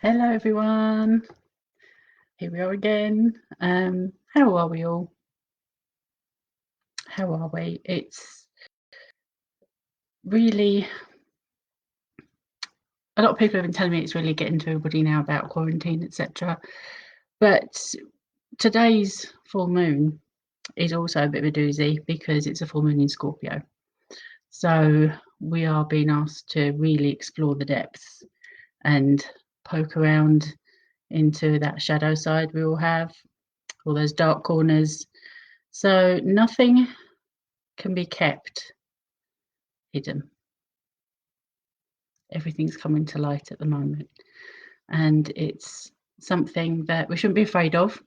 Hello everyone, here we are again. How are we all? How are we? It's really, a lot of people have been telling me it's really getting to everybody now about quarantine, etc. But today's full moon is also a bit of a doozy because it's a full moon in Scorpio. So we are being asked to really explore the depths and poke around into that shadow side we all have, all those dark corners. So nothing can be kept hidden. Everything's coming to light at the moment, and it's something that we shouldn't be afraid of.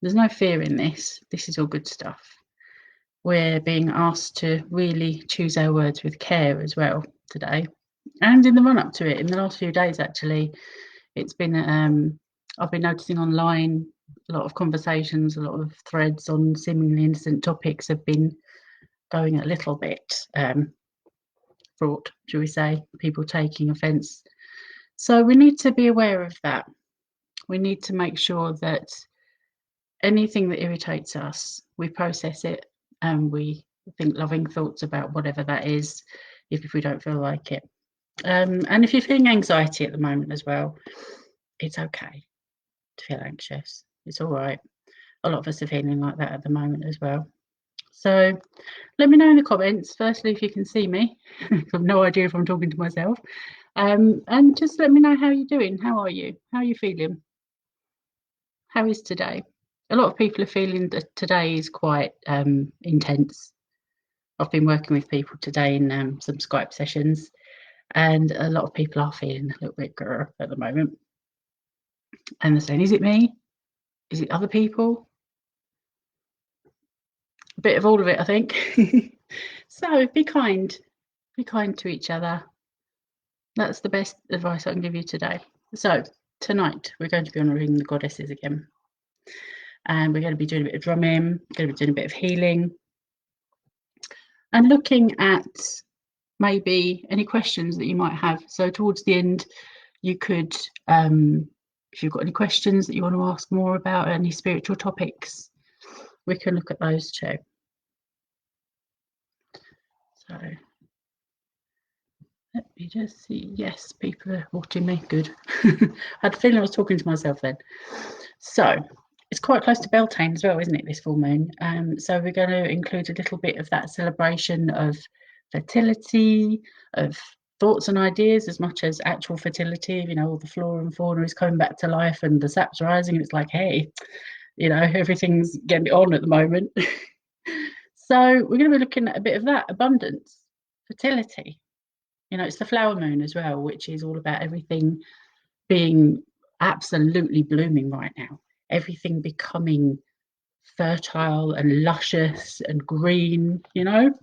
There's no fear in this. This is all good stuff. We're being asked to really choose our words with care as well today, and in the run up to it, in the last few days actually, it's been I've been noticing online a lot of conversations, a lot of threads on seemingly innocent topics have been going a little bit fraught, shall we say, people taking offence. So we need to be aware of that. We need to make sure that anything that irritates us, we process it and we think loving thoughts about whatever that is, if we don't feel like it. And if you're feeling anxiety at the moment as well, it's okay to feel anxious. It's all right. A lot of us are feeling like that at the moment as well. So let me know in the comments, firstly, if you can see me. I have no idea if I'm talking to myself. And just let me know how you're doing. How are you? How are you feeling? How is today? A lot of people are feeling that today is quite intense. I've been working with people today in some Skype sessions, and a lot of people are feeling a little bit grr at the moment. And they're saying, is it me? Is it other people? A bit of all of it, I think. So be kind to each other. That's the best advice I can give you today. So tonight we're going to be honouring the goddesses again. And we're going to be doing a bit of drumming, we're going to be doing a bit of healing, and looking at maybe any questions that you might have. So towards the end, you could, if you've got any questions that you want to ask more about, any spiritual topics, we can look at those too. So let me just see. Yes, people are watching me. Good. I had a feeling I was talking to myself then. So it's quite close to Beltane as well, isn't it, this full moon? So we're going to include a little bit of that celebration of fertility, of thoughts and ideas, as much as actual fertility. You know, all the flora and fauna is coming back to life and the sap's rising. And it's like, hey, you know, everything's getting on at the moment. So we're going to be looking at a bit of that abundance, fertility. You know, it's the flower moon as well, which is all about everything being absolutely blooming right now. Everything becoming fertile and luscious and green, you know?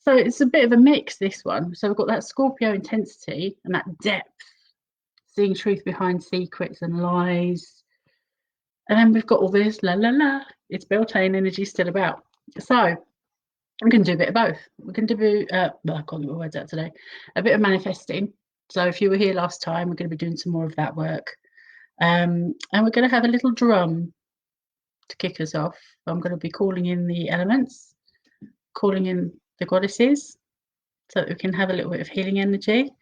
So it's a bit of a mix, this one. So we've got that Scorpio intensity and that depth, seeing truth behind secrets and lies. And then we've got all this la la la. It's Beltane energy still about. So I'm going to do a bit of both. We're going to do, I can't get my words out today, a bit of manifesting. So if you were here last time, we're going to be doing some more of that work. And we're going to have a little drum to kick us off. I'm going to be calling in the elements, calling in the goddesses, so that we can have a little bit of healing energy.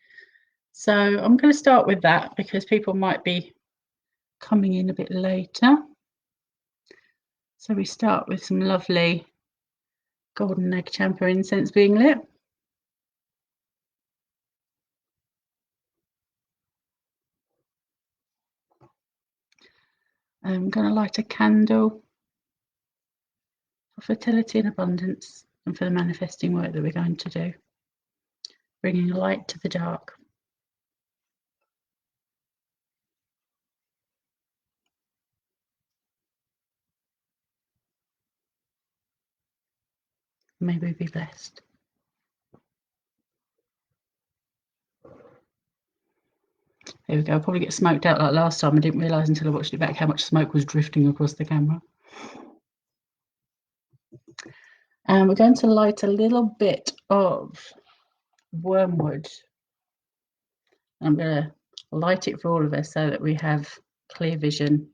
So I'm going to start with that because people might be coming in a bit later. So we start with some lovely golden egg champa incense being lit. I'm going to light a candle for fertility and abundance and for the manifesting work that we're going to do, bringing light to the dark. May we be blessed. There we go. I'll probably get smoked out like last time. I didn't realise until I watched it back how much smoke was drifting across the camera. And we're going to light a little bit of wormwood. I'm going to light it for all of us so that we have clear vision.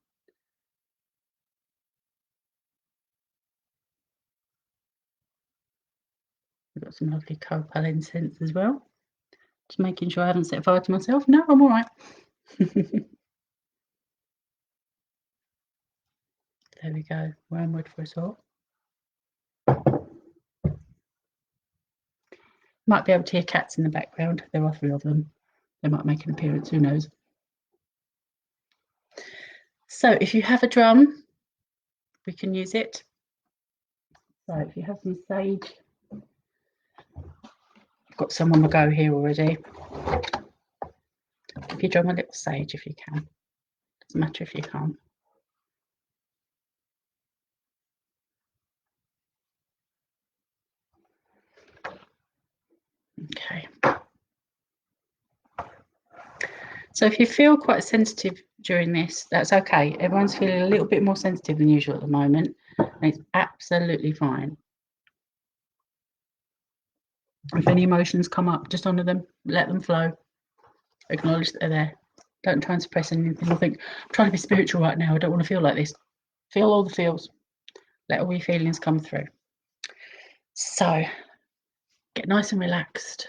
We've got some lovely copal incense as well. Just making sure I haven't set fire to myself. No, I'm all right. There we go. Wormwood for us all. Might be able to hear cats in the background. There are 3 of them. They might make an appearance, who knows. So if you have a drum, we can use it. So if you have some sage, I've got some on the go here already. If you drum a little sage if you can. Doesn't matter if you can't. Okay. So if you feel quite sensitive during this, that's okay. Everyone's feeling a little bit more sensitive than usual at the moment, and it's absolutely fine. If any emotions come up, just honour them, let them flow, acknowledge that they're there. Don't try and suppress anything or think, I'm trying to be spiritual right now, I don't want to feel like this. Feel all the feels, let all your feelings come through. So get nice and relaxed.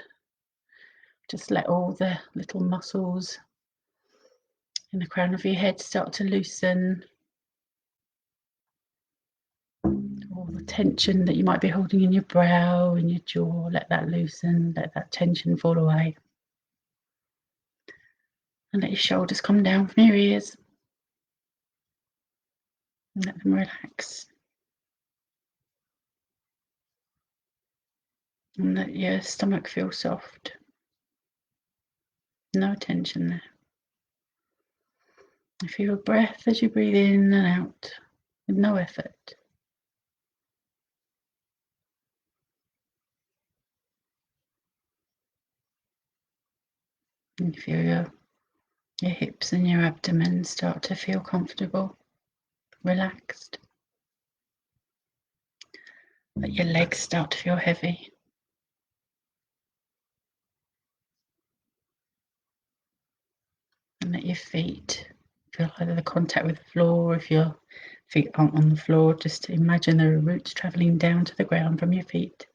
Just let all the little muscles in the crown of your head start to loosen. All the tension that you might be holding in your brow, in your jaw, let that loosen, let that tension fall away. And let your shoulders come down from your ears. And let them relax. And let your stomach feel soft. No tension there. And feel your breath as you breathe in and out with no effort. And feel your hips and your abdomen start to feel comfortable, relaxed. Let your legs start to feel heavy. And let your feet feel either the contact with the floor, or if your feet aren't on the floor, just imagine there are roots travelling down to the ground from your feet.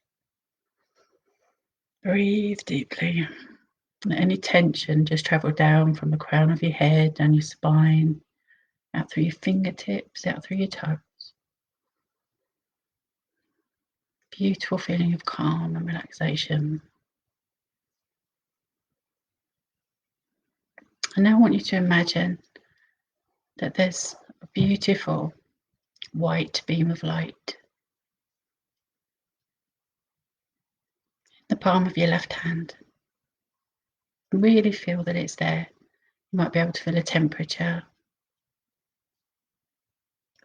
Breathe deeply. Let any tension just travel down from the crown of your head, down your spine, out through your fingertips, out through your toes. Beautiful feeling of calm and relaxation. And now I want you to imagine that there's a beautiful white beam of light in the palm of your left hand. Really feel that it's there. You might be able to feel a temperature.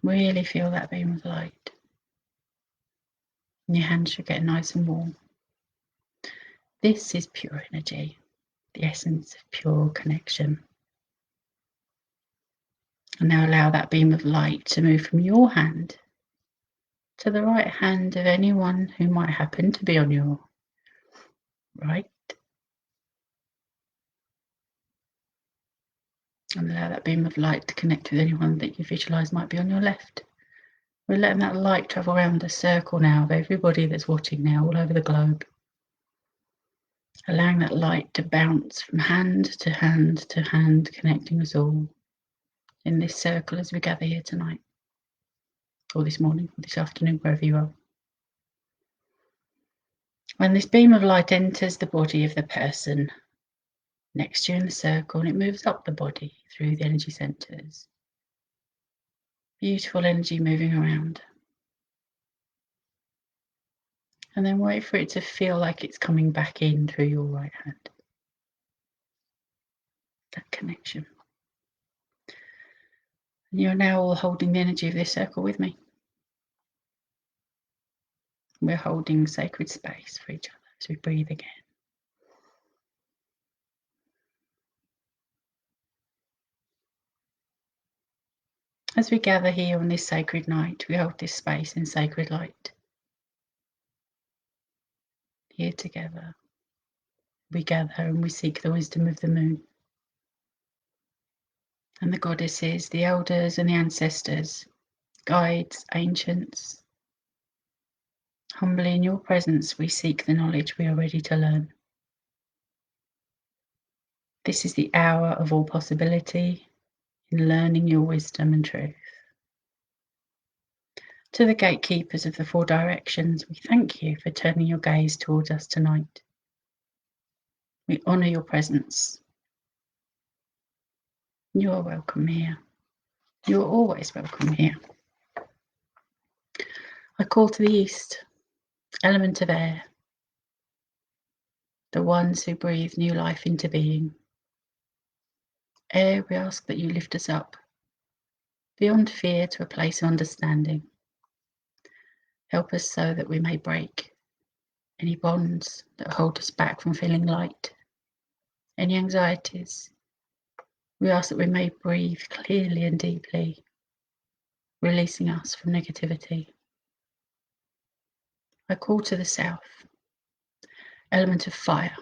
Really feel that beam of light. And your hands should get nice and warm. This is pure energy, the essence of pure connection. And now allow that beam of light to move from your hand to the right hand of anyone who might happen to be on your right. And allow that beam of light to connect with anyone that you visualize might be on your left. We're letting that light travel around the circle now of everybody that's watching now all over the globe. Allowing that light to bounce from hand to hand to hand, connecting us all in this circle as we gather here tonight, or this morning, or this afternoon, wherever you are. When this beam of light enters the body of the person next to you in the circle, and it moves up the body through the energy centers. Beautiful energy moving around. And then wait for it to feel like it's coming back in through your right hand. That connection. And you're now all holding the energy of this circle with me. We're holding sacred space for each other as we breathe again. As we gather here on this sacred night, we hold this space in sacred light. Here together, we gather and we seek the wisdom of the moon. and the goddesses, the elders and the ancestors, guides, ancients. Humbly in your presence, we seek the knowledge we are ready to learn. This is the hour of all possibility in learning your wisdom and truth. To the gatekeepers of the four directions, we thank you for turning your gaze towards us tonight. We honour your presence. You are welcome here. You are always welcome here. I call to the east, element of air, the ones who breathe new life into being. Air, we ask that you lift us up, beyond fear to a place of understanding. Help us so that we may break any bonds that hold us back from feeling light, any anxieties. We ask that we may breathe clearly and deeply, releasing us from negativity. I call to the south, element of fire.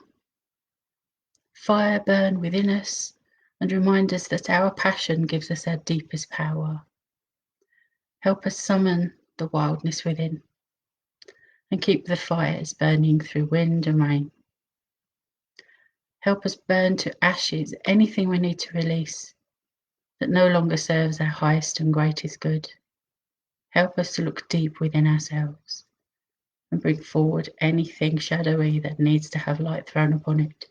Fire burn within us and remind us that our passion gives us our deepest power. Help us summon the wildness within and keep the fires burning through wind and rain. Help us burn to ashes anything we need to release that no longer serves our highest and greatest good. Help us to look deep within ourselves and bring forward anything shadowy that needs to have light thrown upon it.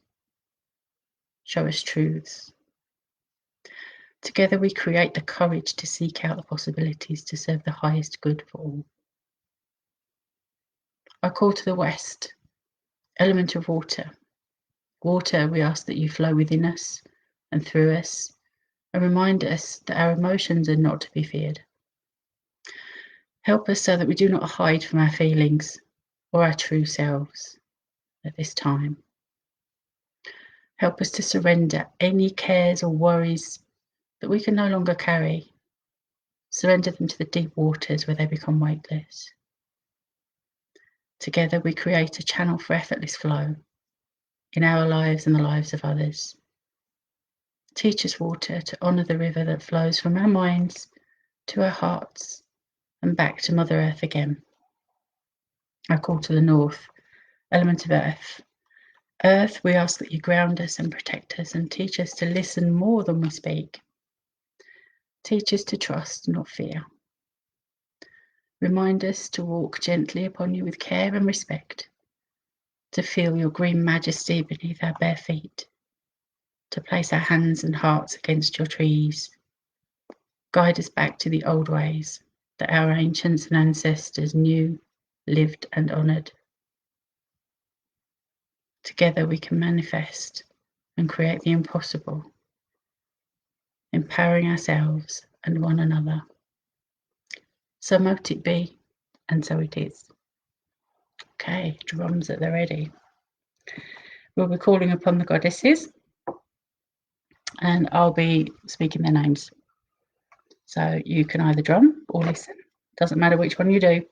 Show us truths. Together we create the courage to seek out the possibilities to serve the highest good for all. I call to the west, element of water. Water, we ask that you flow within us and through us and remind us that our emotions are not to be feared. Help us so that we do not hide from our feelings or our true selves at this time. Help us to surrender any cares or worries that we can no longer carry. Surrender them to the deep waters where they become weightless. Together we create a channel for effortless flow in our lives and the lives of others. Teach us, water, to honour the river that flows from our minds to our hearts and back to Mother Earth again. I call to the north, element of earth. Earth, we ask that you ground us and protect us and teach us to listen more than we speak. Teach us to trust, not fear. Remind us to walk gently upon you with care and respect, to feel your green majesty beneath our bare feet, to place our hands and hearts against your trees. Guide us back to the old ways that our ancients and ancestors knew, lived and honoured. Together we can manifest and create the impossible, empowering ourselves and one another. So mote it be, and so it is. Okay, drums at the ready. We'll be calling upon the goddesses, and I'll be speaking their names. So you can either drum or listen. Doesn't matter which one you do,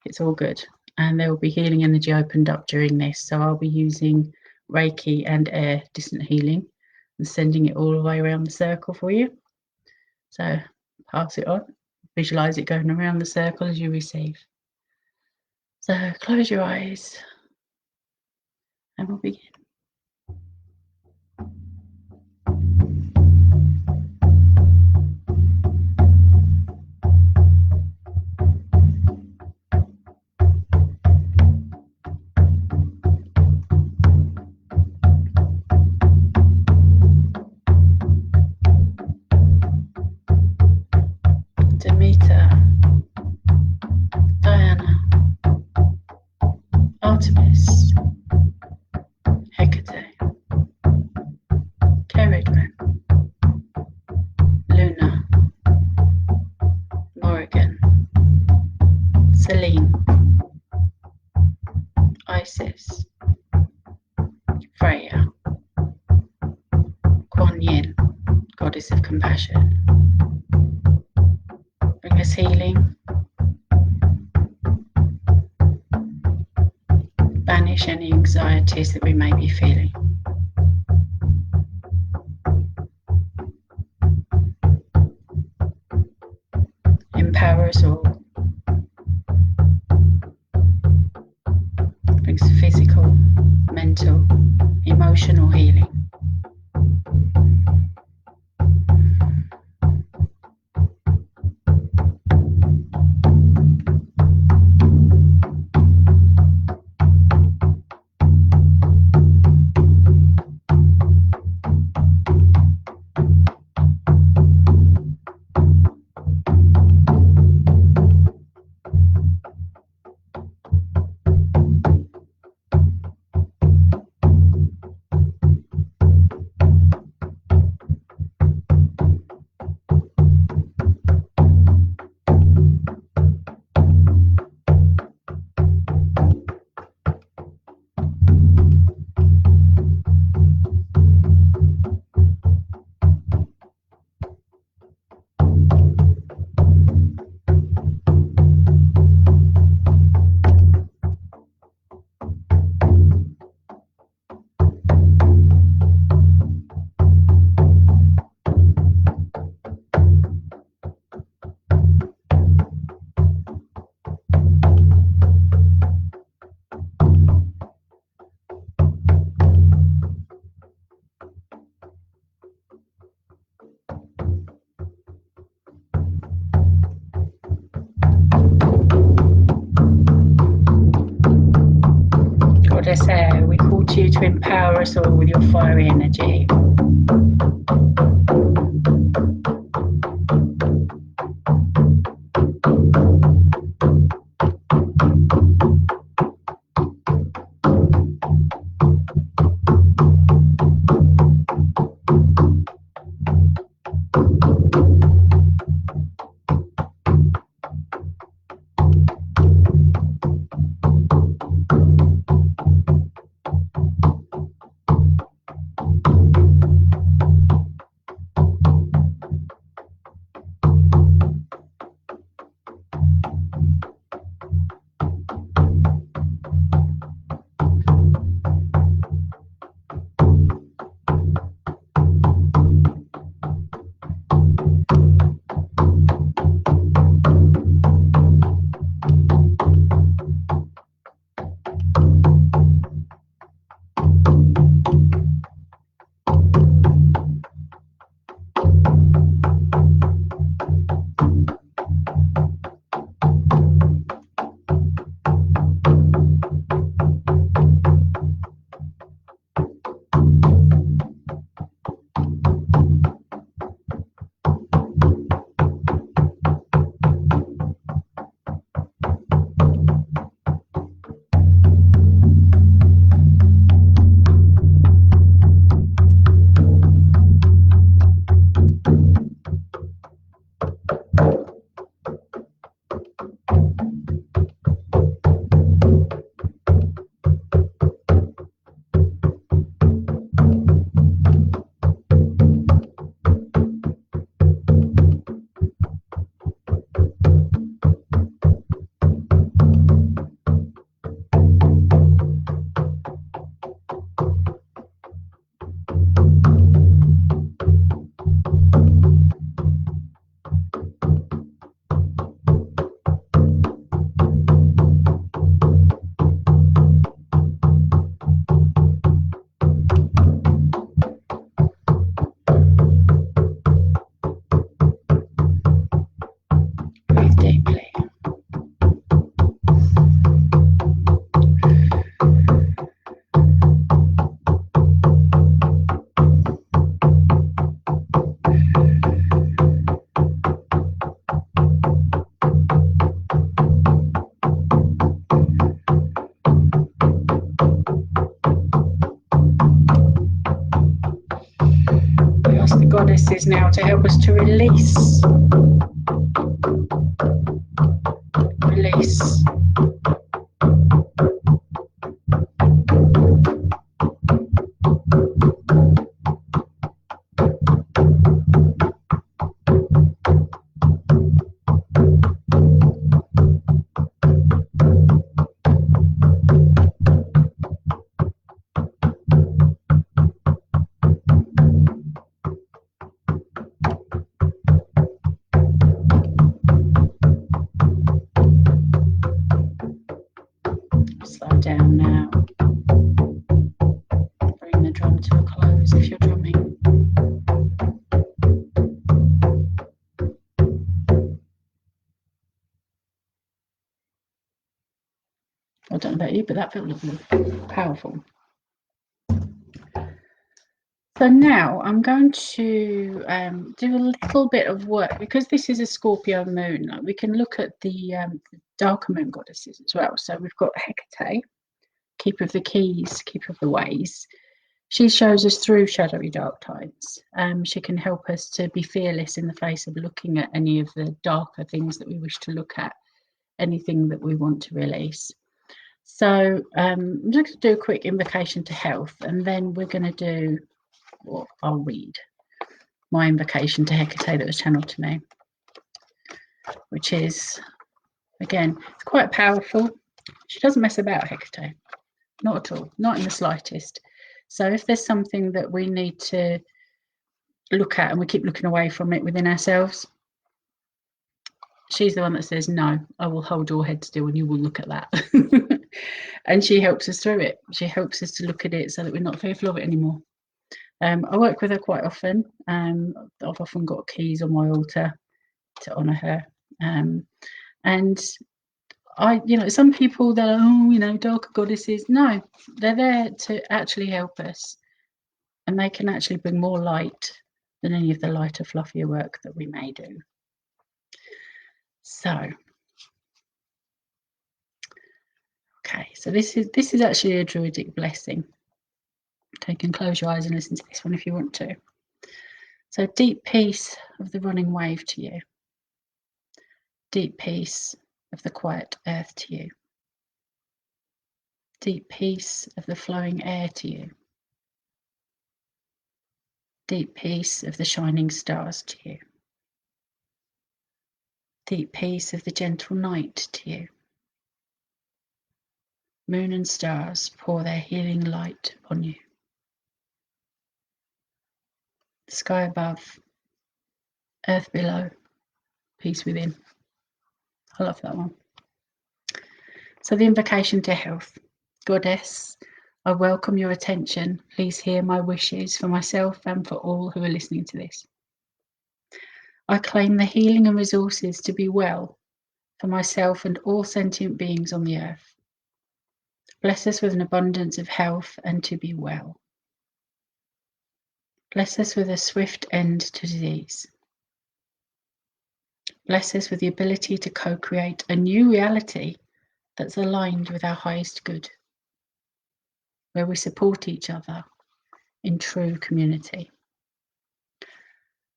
it's all good. And there will be healing energy opened up during this. So I'll be using Reiki and air distant healing and sending it all the way around the circle for you. So pass it on, visualize it going around the circle as you receive. So close your eyes and we'll begin. Demeter, Diana, Artemis, Hecate, Kerrigan, Luna, Morrigan, Selene, Isis, Freya, Kuan Yin, Goddess of Compassion. Bring us healing. Banish any anxieties that we may be feeling. empower us all. Brings physical, mental, emotional healing. Goddess Air, we call to you to empower us all with your fiery energy. Breathe deeply. We ask the goddesses now to help us to release. Release. down now. Bring the drum to a close if you're drumming. I don't know about you, but that felt lovely, powerful. So now I'm going to do a little bit of work, because this is a Scorpio moon. We can look at the darker moon goddesses as well. So we've got Hecate, keeper of the keys, keeper of the ways. She shows us through shadowy dark times. She can help us to be fearless in the face of looking at any of the darker things that we wish to look at, anything that we want to release. So I'm just going to do a quick invocation to health, and then we're going to do, or I'll read my invocation to Hecate that was channeled to me, which is, again, it's quite powerful. She doesn't mess about, Hecate, not at all, not in the slightest. So if there's something that we need to look at and we keep looking away from it within ourselves, she's the one that says, no, I will hold your head still and you will look at that. And she helps us through it. She helps us to look at it so that we're not fearful of it anymore. I work with her quite often. I've often got keys on my altar to honour her. And some people, they're like, darker goddesses. No, they're there to actually help us. And they can actually bring more light than any of the lighter, fluffier work that we may do. So, okay, so this is actually a druidic blessing. You can close your eyes and listen to this one if you want to. So, deep peace of the running wave to you. Deep peace of the quiet earth to you. Deep peace of the flowing air to you. Deep peace of the shining stars to you. Deep peace of the gentle night to you. Moon and stars pour their healing light upon you. Sky above, earth below, peace within. I love that one. So the invocation to health. Goddess, I welcome your attention. Please hear my wishes for myself and for all who are listening to this. I claim the healing and resources to be well for myself and all sentient beings on the earth. Bless us with an abundance of health and to be well. Bless us with a swift end to disease. Bless us with the ability to co-create a new reality that's aligned with our highest good, where we support each other in true community.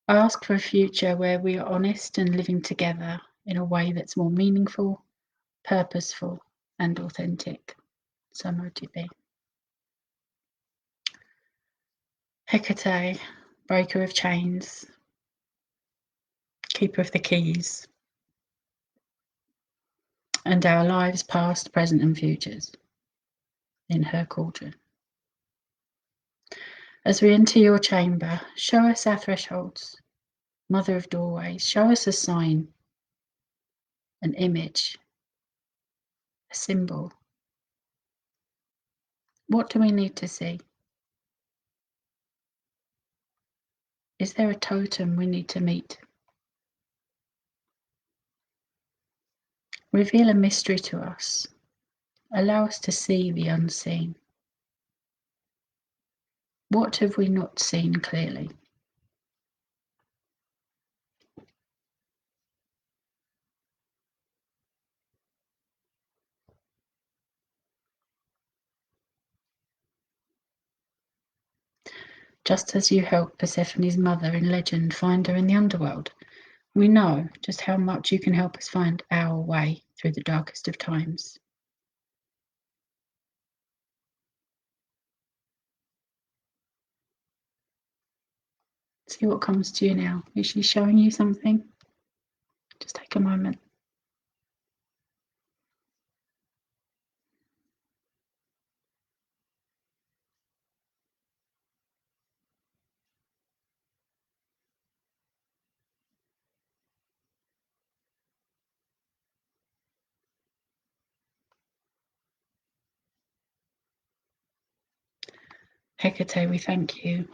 I ask for a future where we are honest and living together in a way that's more meaningful, purposeful, and authentic. So mote it be. Hecate, breaker of chains, keeper of the keys, and our lives past, present, and futures in her cauldron. As we enter your chamber, show us our thresholds, Mother of doorways, show us a sign, an image, a symbol. What do we need to see? Is there a totem we need to meet? Reveal a mystery to us. Allow us to see the unseen. What have we not seen clearly? Just as you helped Persephone's mother in legend find her in the underworld, we know just how much you can help us find our way through the darkest of times. See what comes to you now. Is she showing you something? Just take a moment. Hecate, we thank you.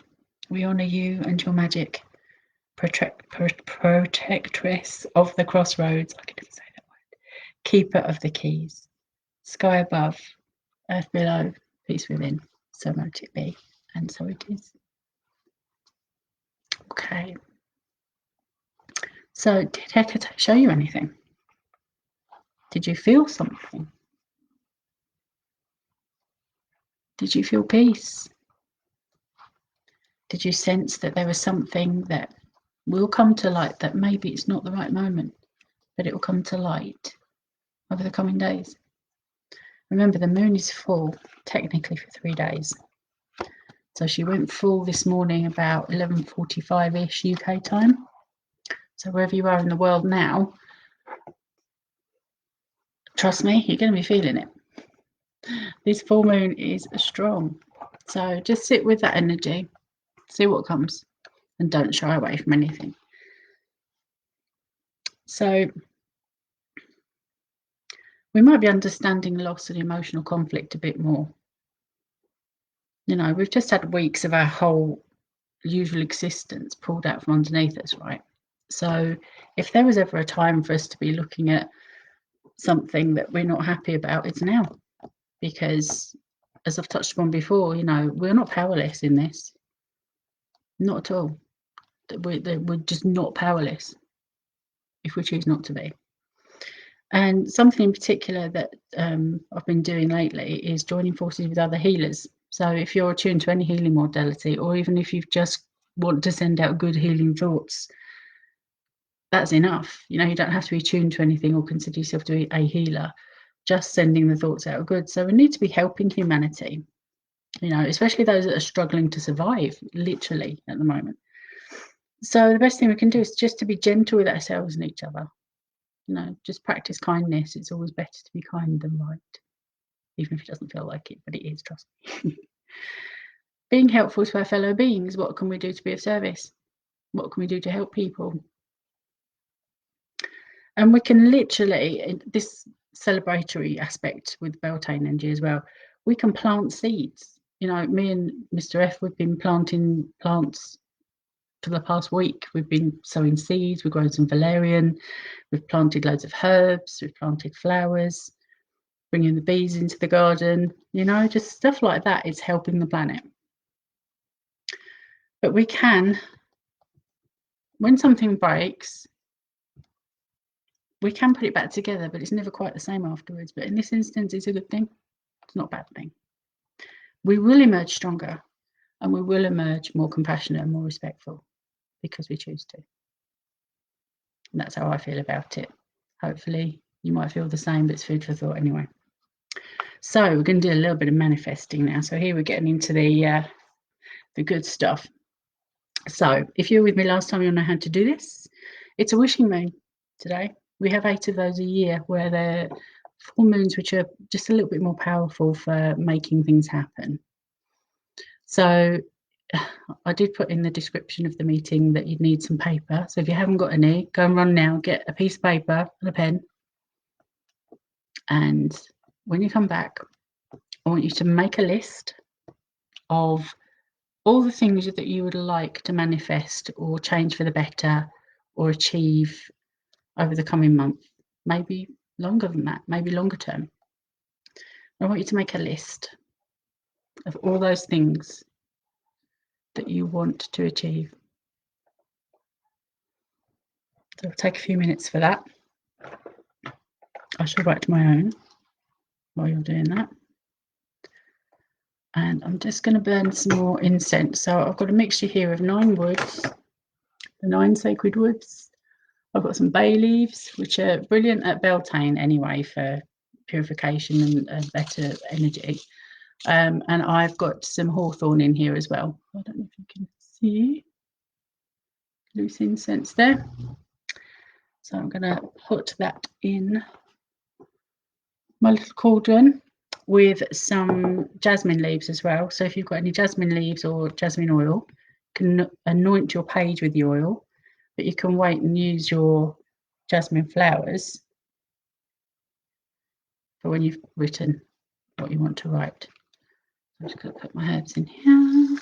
We honour you and your magic, protectress of the crossroads. I can never say that word. Keeper of the keys. Sky above, earth below, peace within. So mote it be, and so it is. Okay. So, did Hecate show you anything? Did you feel something? Did you feel peace? Did you sense that there was something that will come to light, that maybe it's not the right moment, but it will come to light over the coming days? Remember, the moon is full, technically for 3 days. So she went full this morning about 11:45-ish UK time. So wherever you are in the world now, trust me, you're going to be feeling it. This full moon is strong. So just sit with that energy, see what comes, and don't shy away from anything. So we might be understanding loss and emotional conflict a bit more. You know, we've just had weeks of our whole usual existence pulled out from underneath us, right? So if there was ever a time for us to be looking at something that we're not happy about, it's now. Because as I've touched upon before, you know, we're not powerless in this. Not at all. We're just not powerless if we choose not to be. And something in particular that I've been doing lately is joining forces with other healers. So if you're attuned to any healing modality, or even if you just want to send out good healing thoughts, that's enough. You know, you don't have to be attuned to anything or consider yourself to be a healer. Just sending the thoughts out are good. So we need to be helping humanity, you know, especially those that are struggling to survive, literally, at the moment. So the best thing we can do is just to be gentle with ourselves and each other. You know, just practice kindness. It's always better to be kind than right, even if it doesn't feel like it, but it is, trust me. Being helpful to our fellow beings. What can we do to be of service? What can we do to help people? And we can literally, this celebratory aspect with Beltane energy as well, we can plant seeds. You know, me and Mr. F, we've been planting plants for the past week. We've been sowing seeds, we've grown some valerian, we've planted loads of herbs, we've planted flowers, bringing the bees into the garden, you know, just stuff like that is helping the planet. But we can, when something breaks, we can put it back together, but it's never quite the same afterwards. But in this instance, it's a good thing. It's not a bad thing. We will emerge stronger, and we will emerge more compassionate and more respectful because we choose to. And that's how I feel about it. Hopefully you might feel the same, but it's food for thought anyway. So we're going to do a little bit of manifesting now. So here we're getting into the good stuff. So if you were with me last time, you'll know how to do this. It's a wishing moon today. We have 8 of those a year, where they're full moons, which are just a little bit more powerful for making things happen. So I did put in the description of the meeting that you'd need some paper. So if you haven't got any, go and run now, get a piece of paper and a pen. And when you come back, I want you to make a list of all the things that you would like to manifest or change for the better or achieve over the coming month, maybe longer than that, maybe longer term. I want you to make a list of all those things that you want to achieve. So it'll take a few minutes for that. I shall write my own while you're doing that. And I'm just going to burn some more incense. So I've got a mixture here of 9 woods, the 9 sacred woods. I've got some bay leaves, which are brilliant at Beltane anyway for purification and better energy. And I've got some hawthorn in here as well. I don't know if you can see loose incense there. So I'm going to put that in my little cauldron with some jasmine leaves as well. So if you've got any jasmine leaves or jasmine oil, you can anoint your page with the oil, but you can wait and use your jasmine flowers for when you've written what you want to write. I'm just going to put my herbs in here.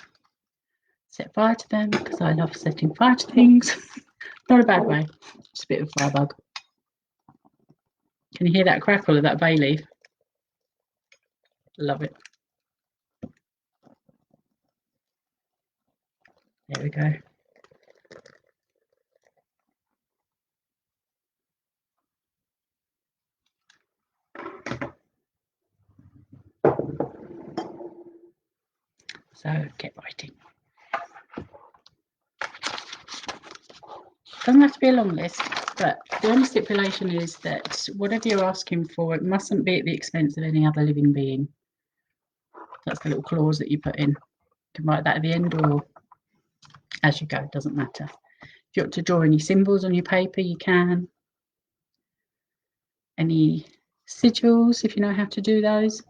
Set fire to them because I love setting fire to things. Not a bad way, just a bit of fire bug. Can you hear that crackle of that bay leaf? Love it. There we go. So get writing. Doesn't have to be a long list, but the only stipulation is that whatever you're asking for, it mustn't be at the expense of any other living being. That's the little clause that you put in. You can write that at the end or as you go, it doesn't matter. If you want to draw any symbols on your paper, you can. Any sigils, if you know how to do those,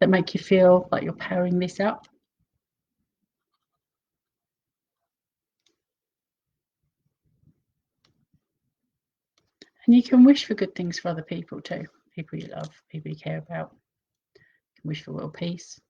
that make you feel like you're powering this up. And you can wish for good things for other people too, people you love, people you care about. You can wish for world peace.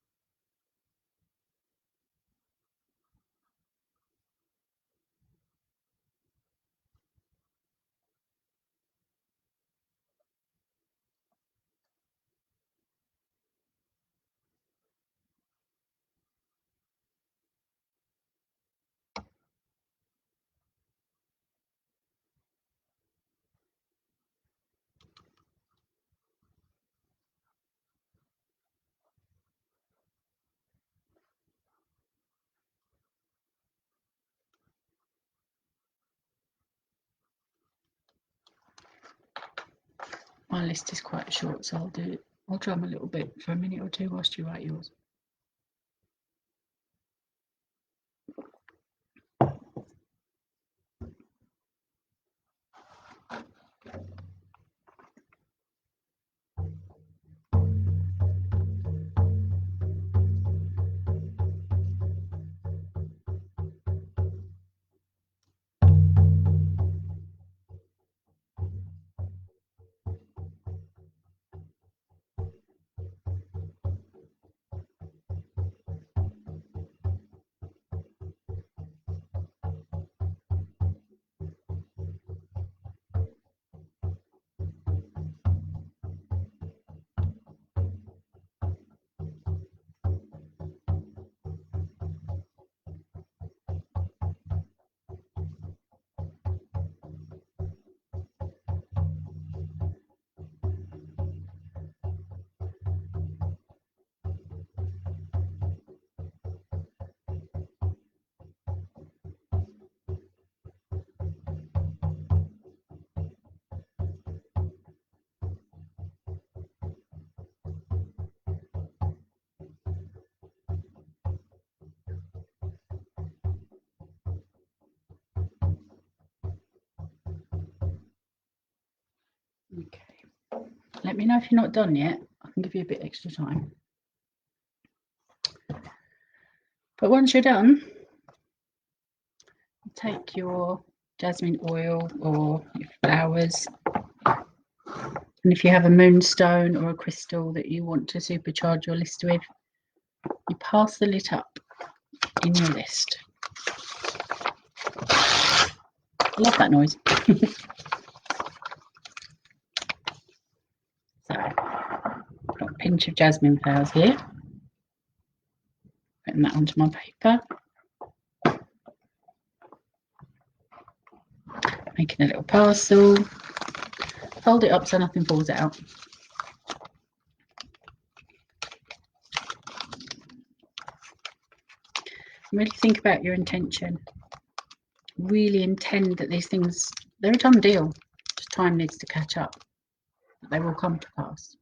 My list is quite short, so I'll drum a little bit for a minute or two whilst you write yours. Okay. Let me know if you're not done yet. I can give you a bit extra time. But once you're done, take your jasmine oil or your flowers, and if you have a moonstone or a crystal that you want to supercharge your list with, you pass the lit up in your list. I love that noise. So, I've got a pinch of jasmine flowers here. Putting that onto my paper. Making a little parcel. Fold it up so nothing falls out. Really think about your intention. Really intend that these things, they're a done deal. Just time needs to catch up. But they will come to pass.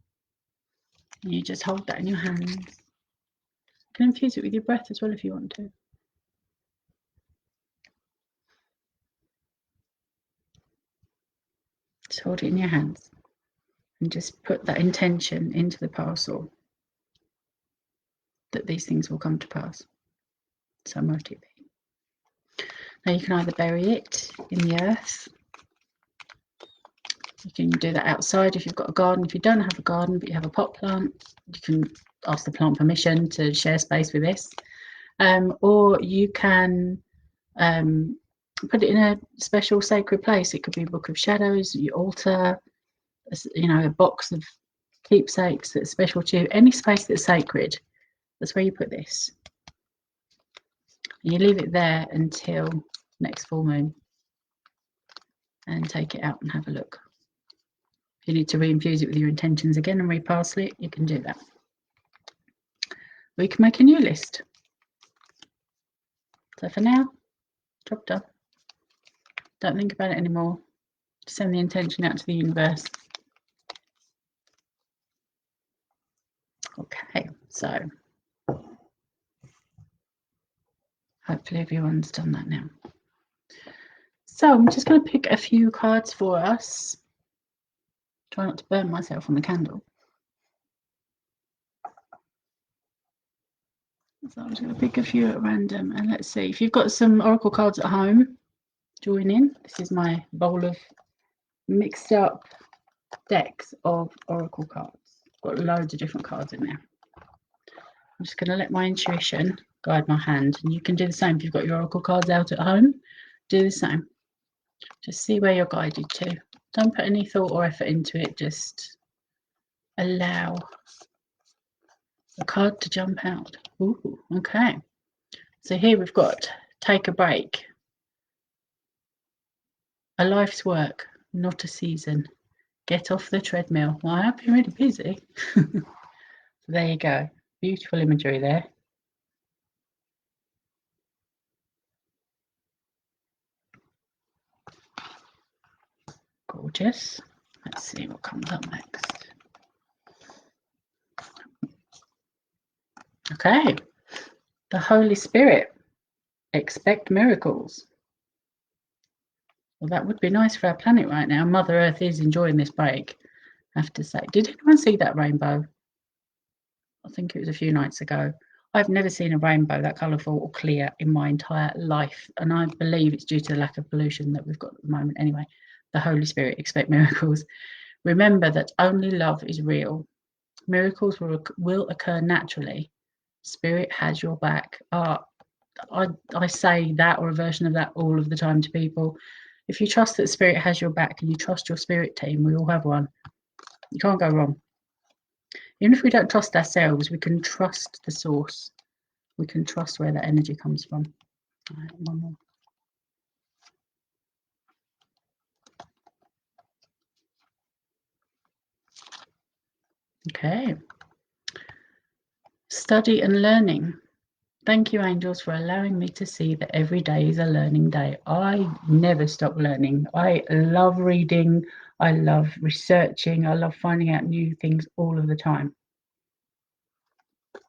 And you just hold that in your hands. You can infuse it with your breath as well if you want to. Just hold it in your hands and just put that intention into the parcel that these things will come to pass. So might it be. Now you can either bury it in the earth You can do that outside if you've got a garden. If you don't have a garden but you have a pot plant, you can ask the plant permission to share space with this. Or you can put it in a special sacred place. It could be a book of shadows, your altar, you know, a box of keepsakes that's special to you. Any space that's sacred, that's where you put this. And you leave it there until next full moon and take it out and have a look. If you need to reinfuse it with your intentions again and reparcel it, you can do that. We can make a new list. So for now, job done. Don't think about it anymore. Just send the intention out to the universe. Okay, so hopefully everyone's done that now. So I'm just going to pick a few cards for us. Try not to burn myself on the candle. So I'm just going to pick a few at random and let's see. If you've got some oracle cards at home, join in. This is my bowl of mixed up decks of oracle cards. Got loads of different cards in there. I'm just going to let my intuition guide my hand, and you can do the same. If you've got your oracle cards out at home, do the same. Just see where you're guided to. Don't put any thought or effort into it. Just allow the card to jump out. Ooh, okay. So here we've got take a break. A life's work, not a season. Get off the treadmill. Well, I have been really busy. So there you go. Beautiful imagery there. Gorgeous. Let's see what comes up next. Okay. The Holy Spirit. Expect miracles. Well, that would be nice for our planet right now. Mother Earth is enjoying this break, I have to say. Did anyone see that rainbow? I think it was a few nights ago. I've never seen a rainbow that colourful or clear in my entire life, and I believe it's due to the lack of pollution that we've got at the moment. Anyway, the Holy Spirit, expect miracles. Remember that only love is real. Miracles will occur naturally. Spirit has your back. I say that or a version of that all of the time to people. If you trust that Spirit has your back and you trust your spirit team, we all have one, you can't go wrong. Even if we don't trust ourselves, we can trust the source. We can trust where that energy comes from. All right, one more. Okay. Study and learning. Thank you, angels, for allowing me to see that every day is a learning day. I never stop learning. I love reading. I love researching. I love finding out new things all of the time.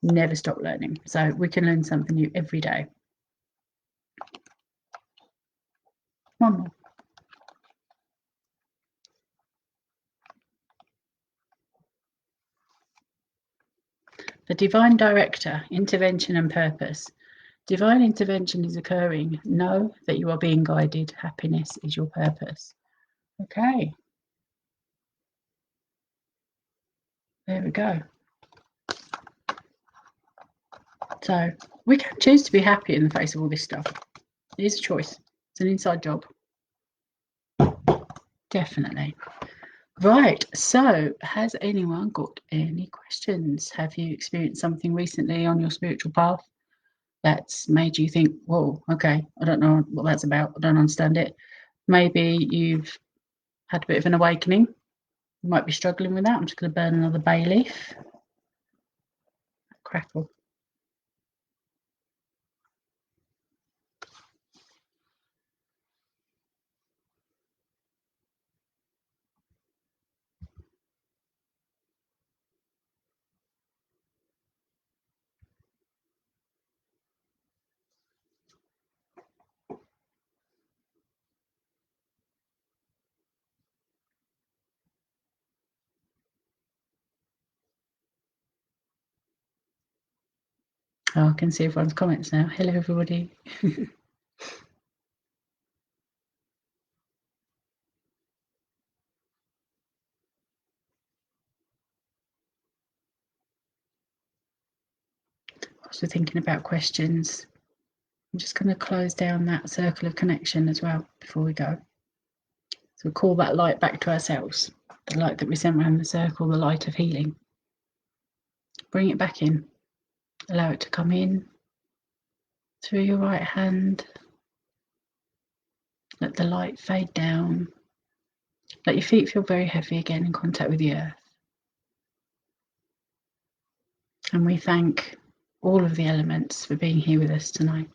Never stop learning. So we can learn something new every day. One more. The divine director, intervention and purpose. Divine intervention is occurring. Know that you are being guided. Happiness is your purpose. Okay. There we go. So we can choose to be happy in the face of all this stuff. It is a choice. It's an inside job. Definitely. Right. So has anyone got any questions? Have you experienced something recently on your spiritual path that's made you think, whoa, okay, I don't know what that's about. I don't understand it. Maybe you've had a bit of an awakening. You might be struggling with that. I'm just going to burn another bay leaf. Crackle. Oh, I can see everyone's comments now. Hello, everybody. whilst we're thinking about questions, I'm just going to close down that circle of connection as well before we go. So we call that light back to ourselves, the light that we sent around the circle, the light of healing. Bring it back in. Allow it to come in through your right hand. Let the light fade down. Let your feet feel very heavy again in contact with the earth. And we thank all of the elements for being here with us tonight.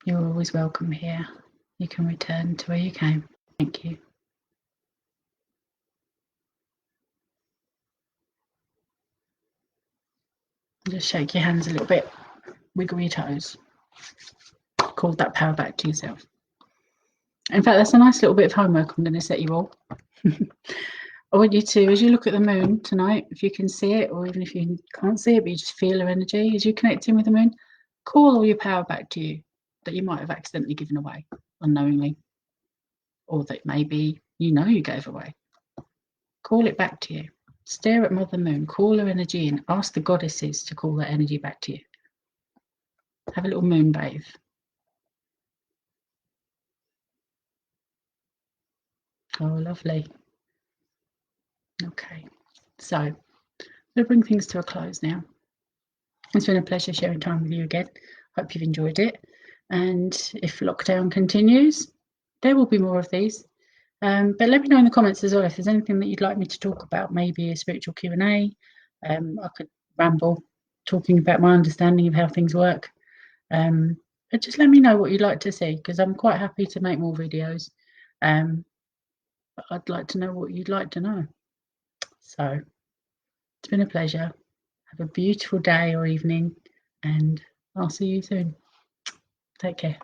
You're always welcome here. You can return to where you came. Thank you. Just shake your hands a little bit. Wiggle your toes. Call that power back to yourself. In fact, that's a nice little bit of homework I'm going to set you all. I want you to, as you look at the moon tonight, if you can see it, or even if you can't see it, but you just feel her energy, as you connect in with the moon, call all your power back to you that you might have accidentally given away unknowingly, or that maybe you gave away. Call it back to you. Stare at Mother Moon, call her energy in, ask the goddesses to call that energy back to you. Have a little moon bathe. Oh, lovely. Okay, so we'll bring things to a close now. It's been a pleasure sharing time with you again. Hope you've enjoyed it. And if lockdown continues, there will be more of these. But let me know in the comments as well if there's anything that you'd like me to talk about, maybe a spiritual Q&A. I could ramble talking about my understanding of how things work. But just let me know what you'd like to see, because I'm quite happy to make more videos. But I'd like to know what you'd like to know. So it's been a pleasure. Have a beautiful day or evening, and I'll see you soon. Take care.